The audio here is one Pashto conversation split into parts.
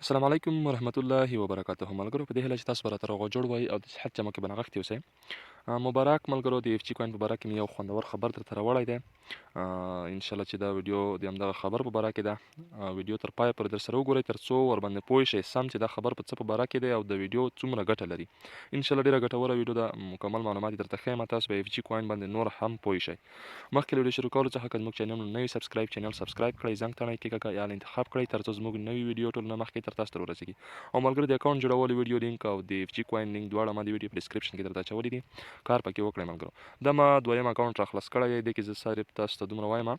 السلام علیکم ورحمت الله وبرکاته. ملګرو په دې هیله چې تاسو به راته روغ او جوړ وئ او د صحت چمک کې به نغښتي اوسئ. مبارک ملګرو، د اف جي کوین په باره کې مې یو خوندور خبر درته راوړی دی. انشاءالله چې دا ویډیو د همدغه خبر په باره کې ده. ویډیو تر پایه پورې درسره وګورئ تر څو ورباندې پوه شئ سم چې دا خبر په څه په باره کې دی او د ویډیو څومره ګټه لري. انشاءالله ډېره ګټوره ویډیو ده، مکمل معلومات یې درته ښیم، تاسو به اف جي کوین باندې نور هم پوه شئ. مخکې له ویډیو شروع کولو څخه که زموږ چینل نه وي چینل سبسکرایب کړئ، زنګ تڼۍ کېکاږئ، یا انتخاب کړئ تر څو زموږ نوې ویډیو ټول نه مخکې تر تاسو ته ورسیږي. او ملګرو، د اکاونټ جوړولو ویډیو لینک او د اف جي کوین لینک دواړه ما د ویډیو په ډسکرپشن کې درته اچولي دي، کار پکې وکړئ ملګرو. دا ما دویم اکاونټ راخلاص کړی دی، دې کې زه صرف تاسو ته دومره وایم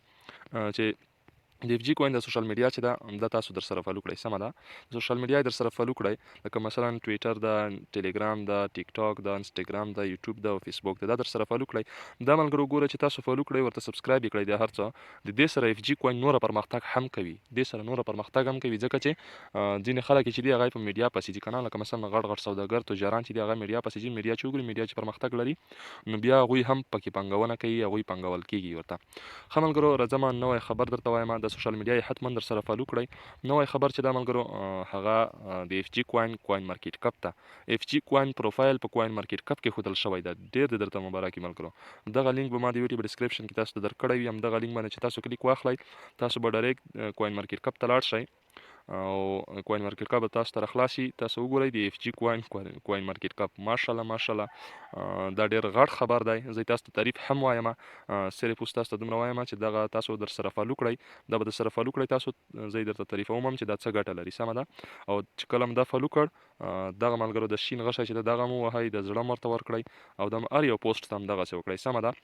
چې د اف جي کوین د سوشل میډیا چې ده دا تاسو در سره فالو کړئ. سمه ده، سوشل میډیا در سره فالو کړئ، لکه مثلا ټویټر ده، ټیلیګرام ده، ټیک ټاک ده، انسټاګرام ده، یوټیوب ده او فیسبوک ده، دا در سره فالو کړئ. دا ملګرو ګوره چې تاسو فالو کړئ، ورته سبسکرایب یې کړئ، دا هر څه د دې سره اف جي کوین نوره پرمختګ هم کوي، دې سره نوره پرمختګ هم کوي، ځکه چې ځینې خلک چې دي هغه په میډیا پسې ځي که نه، لکه مثلا غټ غټ سوداګر تجاران چې دي هغه میډیا پسې ځي، میډیا چې وګوري میډیا چې پرمختګ لري نو بیا هغوی هم پکې پانګونه کوي، هغوی پانګول کېږي ورته. ښه ملګرو، راځم نوی خبر درته وایم. د سوشل میډیا یې حتما در سره فالو کړئ. نوی خبر چې دا ملګرو هغه د اف جي کوین مارکیټ کپ ته اف جي کوین پروفایل په کوین مارکیټ کپ کې ښودل شوی ده. ډېر د درته مبارکي ملګرو. دغه لینک به ما د ویډیو په ډسکرپشن کې تاسو ته درکړی وي، همدغه لینک باندې چې تاسو کلیک واخلئ تاسو به ډایرکټ کوین مارکیټ کپ ته لاړ شئ او کوین مارکیټ کپ به تاسو ته راخلاص شي. تاسو وګورئ د اف جي کوین مارکیټ کپ، ماشاءالله دا ډېر غټ خبر دی. زه تاسو ته تعریف هم وایم، صرف اوس تاسو ته دومره وایم چې دغه تاسو در سره فالو کړئ، دا به در سره فالو کړئ تاسو، زه یې درته تعریفوم هم چې دا څه ګټه لري. سمه ده، او چې کله م دا فالو کړ دغه ملګرو د شین غشی چې دغه مو وهئ، د زړه ورته ورکړئ او د هر یو پوسټ ته هم دغسې وکړئ. سمه ده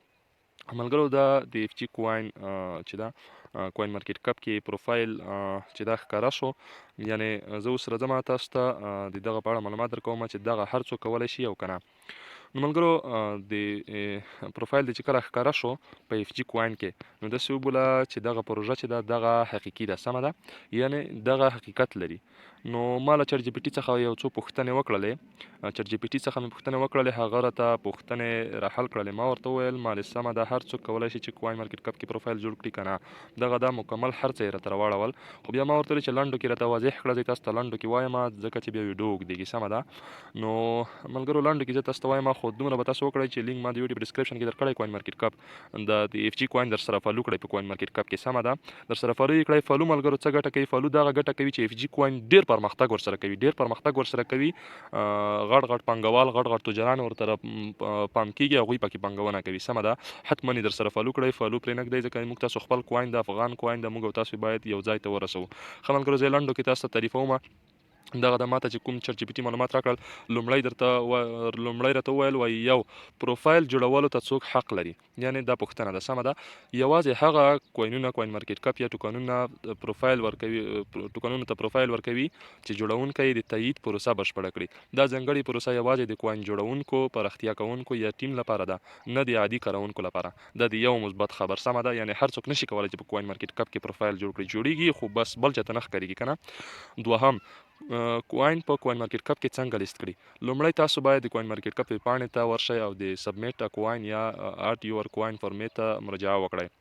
ملګرو، دا د اف جي کوین چې دا کوین مارکیټ کپ کې پروفایل چې دا ښکاره شو، یعنې زه اوس راځم تاسو ته د دغه په اړه معلومات درکوم چې دغه هر څوک کولی شي او که نه. نو ملګرو، د پروفایل د چې کله ښکاره شو په اف جي کوین کې، نو داسې وبوله چې دغه پروژه چې ده دغه حقیقي ده. سمه ده، یعنې دغه حقیقت لري. نو ما له چټ جي پي ټي څخه یو څو پوښتنې وکړلې، چټ جي پي ټي څخه مې پوښتنې وکړلې، هغه راته پوښتنې راحل کړلې. ما ورته وویل مالې سمه ده، هر څوک کولی شي چې کوین مارکیټ کپ کې پروفایل جوړ کړي که نه، دغه دا مکمل هر څه یې راته راواړول. خو بیا ما ورته ویل چې لنډو کې راته واضح کړه، زه تاسو ته لنډو کې وایم ځکه چې بیا ویډیو اوږدېږي. سمه ده، نو ملګرو لنډو کې زه تاسو ته وایم، خو دومره به تاسو وکړئ چې لینک ما د ویډیو په ډسکرپشن کې درکړی کوین مارکیټ کپ د اف جي کوین در سره فالو کړئ په کوین مارکیټ کپ کې. سمه ده، در سره فالو یې کړئ. فالو ملګرو څه ګټه کوي؟ فالو دغه ګټه کوي چې اف جي کوین ډېر پرمختګ ورسره کوي، ډېر پرمختګ ورسره کوي. غټ غټ پانګوال، غټ غټ تجاران ورته پام کېږي، هغوی پکې پانګونه کوي. سمه ده، حتما یې در سره فالو کړئ، فالو پرې نه ږدئ، ځکه موږ تاسو خپل کوین د افغان کوین د موږ او تاسو باید یو ځای ته ورسوو. ښه ملګرو، زه یې لنډو کې تاسو ته تعریفوم. دغه د ماته چې کوم چټ جي پي ټي معلومات راکړل، لومړی راته وویل وایي یو پروفایل جوړولو ته څوک حق لري، یعنې دا پوښتنه ده. سمه ده، یوازې هغه کوینونه کوین مارکیټ کپ یا ټوکنونه پروفایل ورکوي، ټوکنونو ته پروفایل ورکوي چې جوړونکی د تایید پروسه بشپړه کړي. دا ځانګړې پروسه یوازې د کوین جوړونکو، پراختیا کوونکو یا ټیم لپاره ده، نه د عادي کارونکو لپاره. دا د یو مثبت خبر. سمه ده، یعنې هر څوک نشي کولی چې په کوین مارکیټ کپ کې پروفایل جوړ کړي، جوړیږي خو بس بل چاته نه ښکارېږي که نه. دوهم، کوین په کوین مارکیټ کپ کې څنګه لیست کړي؟ لومړی تاسو باید د کوین مارکیټ کپ پاڼې ته ورشئ او د سبمیټ ا کوین یا اټ یور کوین فورمیټ ته مراجعه وکړئ.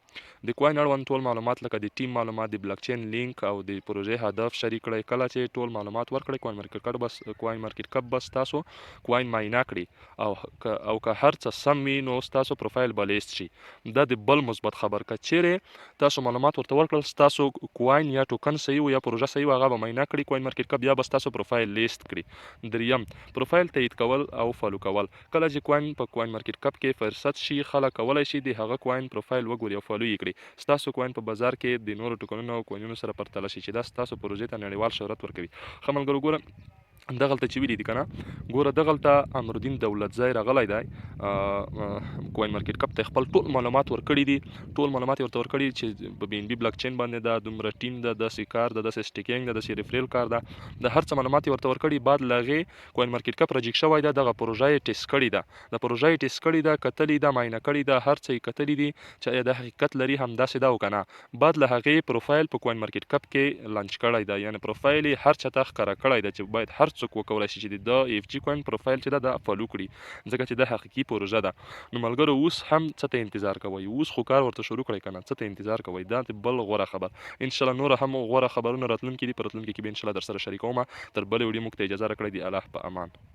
د کوین اړوند ټول معلومات لکه د ټیم معلومات، د بلاک چین لینک او د پروژې هدف شریک کړئ. کله چې ټول معلومات ورکړئ، کوین مارکیټ کپ بس تاسو کوین معاینه کړي او که هر څه سم وي نو ستاسو پروفایل به لیست شي. دا د بل مثبت خبر. که چیرې تاسو معلومات ورته ورکړل، ستاسو کوین یا ټوکن صحیح و یا پروژه صحیح و، هغه به معاینه کړي کوین مارکیټ کپ، بیا به ستاسو پروفایل لیست کړي. دریم، پروفایل تایید کول او فالو کول. کله چې کوین په کوین مارکیټ کپ کې فرصت شي، خلک کولی شي د هغه کوین پروفایل وګوري او فالو یې کړي. ستاسو کوین په بازار کې د نورو ټوکنونو او کوینونو سره پرتله شي چې دا ستاسو پروژې ته نړیوال شهرت ورکوي. ښه ملګرو، ګوره دغلته چې ویلي دي که نه، ګوره دغلته امرالدین دولتزی راغلی دی، کوین مارکیټ کپ ته خپل ټول معلومات ورکړي دي، ټول معلومات یې ورته ورکړي چې په بي ان بي بلاک چین باندې دا دومره ټیم ده، داسې کار ده، داسې سټیکینګ ده، داسې ریفریل کار ده، د هر څه معلومات یې ورته ورکړي. بعد له هغې کوین مارکیټ کپ رجیک شوی ده، دغه پروژه یې ټیسټ کړې ده، د پروژه یې ټیسټ کړې ده، کتلې ده، معاینه کړې ده، هر څه یې کتلي دي چې آیا د حقیقت لري، همداسې ده او که نه. بعد له هغې پروفایل په کوین مارکیټ کپ کې لانچ کړی ده، یعنې پروفایل یې هر چاته ښکاره کړی ده چې باید هر هر څوک وکولای شي چې د اف جی کوین پروفایل چې ده د فالو کړي ځکه چې د حقیقي پروژه ده. نو ملګرو اوس هم څه ته انتظار کوئ؟ اوس خو کار ورته شروع کړئ کنه، څه ته انتظار کوئ؟ دا بل غوره خبر ان شاء الله نور هم غوره خبرونه راتلونکي دي، په راتلونکي کې به ان شاء الله در سره شریکوم. تر بلې ویډیو موږ ته اجازه راکړئ. دی الله په امان.